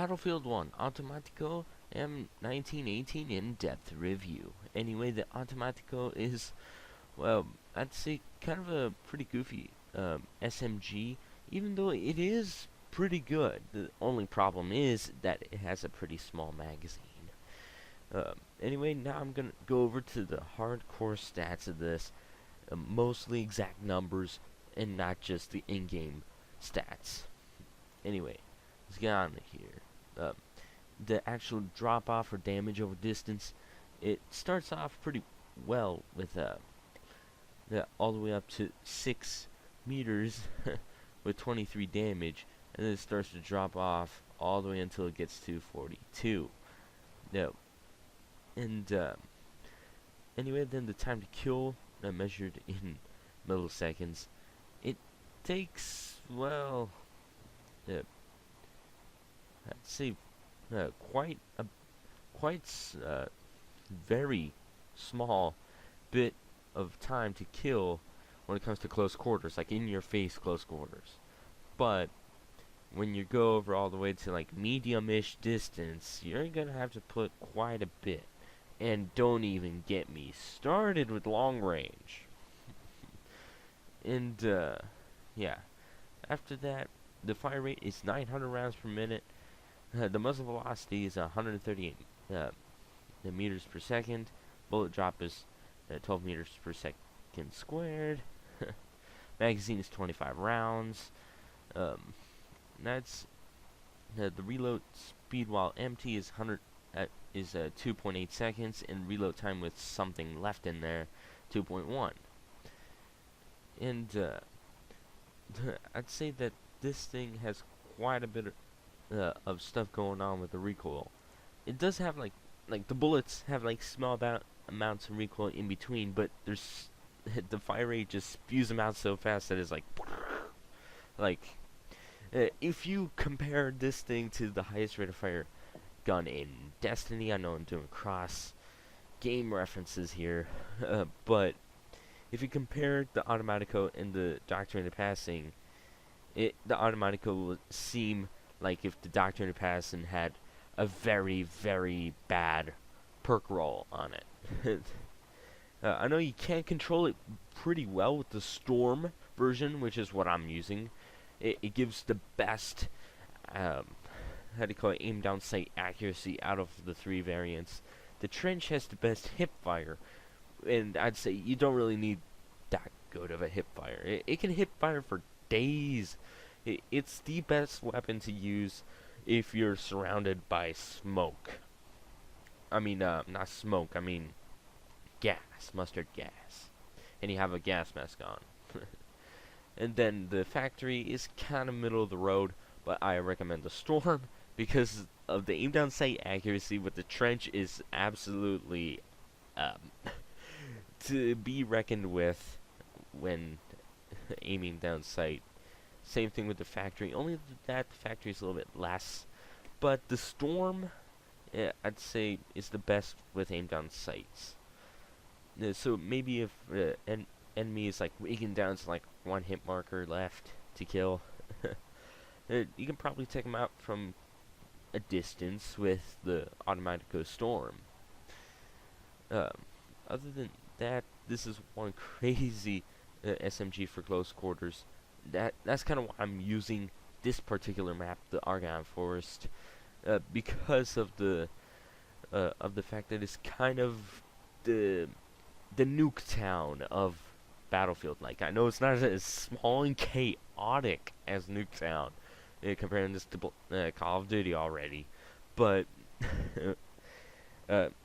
Battlefield 1 Automatico M1918 in-depth review. Anyway, the Automatico is, well, I'd say kind of a pretty goofy SMG, even though it is pretty good. The only problem is that it has a pretty small magazine. Anyway, now I'm gonna go over to the hardcore stats of this, mostly exact numbers and not just the in-game stats. Anyway, let's get on here. The actual drop off or damage over distance, it starts off pretty well with all the way up to 6 meters with 23 damage, and then it starts to drop off all the way until it gets to 42. Now, and anyway, then the time to kill, measured in milliseconds, it takes, well, I'd say quite very small bit of time to kill when it comes to close quarters, like in your face close quarters. But when you go over all the way to like medium-ish distance, you're gonna have to put quite a bit. And don't even get me started with long range. And yeah, after that, the fire rate is 900 rounds per minute. The muzzle velocity is 138 meters per second. Bullet drop is 12 meters per second squared. Magazine is 25 rounds. That's the reload speed while empty is 2.8 seconds, and reload time with something left in there, 2.1. And I'd say that this thing has quite a bit of stuff going on with the recoil. It does have like the bullets have like small amounts of recoil in between, but there's the fire rate just spews them out so fast that it's like if you compare this thing to the highest rate of fire gun in Destiny, I know I'm doing cross game references here, but if you compare the Automatico and the Doctrine of Passing, the Automatico will seem like if the Doctrine of Passing had a very, very bad perk roll on it. I know you can control it pretty well with the Storm version, which is what I'm using. It gives the best how do you call it, aim down sight accuracy out of the 3 variants. The Trench has the best hip fire, and I'd say you don't really need that good of a hip fire. It can hip fire for days. It's the best weapon to use if you're surrounded by smoke. I mean, not smoke, I mean gas, mustard gas. And you have a gas mask on. And then the factory is kind of middle of the road, but I recommend the Storm because of the aim down sight accuracy with the Trench is absolutely to be reckoned with when aiming down sight. Same thing with the factory, only that the factory is a little bit less, but the Storm, I'd say, is the best with aim down sights. So maybe if an enemy is like waking down to like 1 hit marker left to kill, you can probably take them out from a distance with the Automatico Storm. Other than that, this is one crazy SMG for close quarters. That's kind of why I'm using this particular map, the Argonne Forest, because of the fact that it's kind of the nuke town of Battlefield. Like, I know it's not as small and chaotic as Nuketown, comparing this to Call of Duty already, but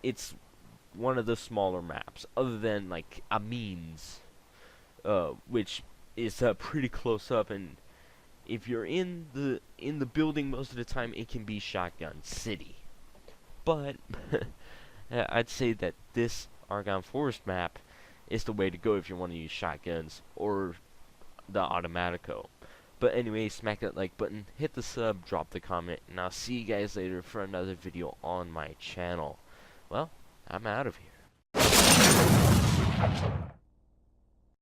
it's one of the smaller maps, other than like Amiens, which is pretty close up, and if you're in the building most of the time, it can be Shotgun City. But I'd say that this Argonne Forest map is the way to go if you want to use shotguns or the Automatico. But anyway, smack that like button, hit the sub, drop the comment, and I'll see you guys later for another video on my channel. Well, I'm out of here.